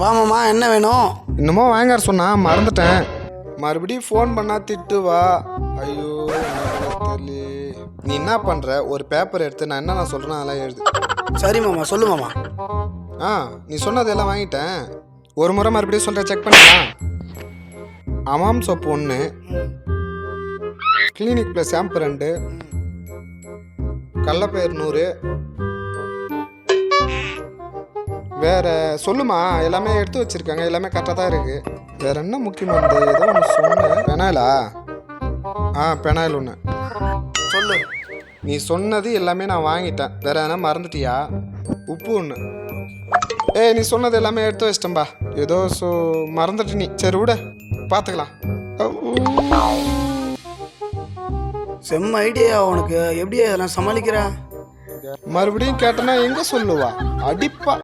வாமாம்மா, என்ன வேணும்? இன்னுமோ வாங்க சொன்னா மறந்துட்டேன். மறுபடியும் ஃபோன் பண்ணா திட்டுவா. ஐயோ தெரியல. நீ என்ன பண்ற? ஒரு பேப்பர் எடுத்து நான் என்ன சொல்றேன் அதெல்லாம் எழுது. சரி மாமா, சொல்லு மாமா. நீ சொன்னதெல்லாம் வாங்கிட்டேன். ஒரு முறை மறுபடியும் சொல்ற, செக் பண்ணிக்கலாம். Hamam soap 1, clinic plus shampoo 2, கடலப்பயிர் 100. வேற சொல்லுமா, எல்லாமே எடுத்து வச்சிருக்காங்க, எல்லாமே கரெக்டாக தான் இருக்கு. வேற என்ன முக்கியமானது? ஏதோ ஒன்று சொன்னேன். பெனாயிலா? பெனாயில் 1 சொல்லு. நீ சொன்னது எல்லாமே நான் வாங்கிட்டேன். வேற எதனா மறந்துட்டியா? உப்பு 1. நீ சொன்னது எல்லாமே எடுத்து வச்சிட்டேன்பா. ஏதோ மறந்துட்டு நீ. சரி விட, பார்த்துக்கலாம். செம்ம ஐடியா உனக்கு. எப்படியா இதெல்லாம் சமாளிக்கிறா? மறுபடியும் கேட்டனா எங்க சொல்லுவா? அடிப்பா.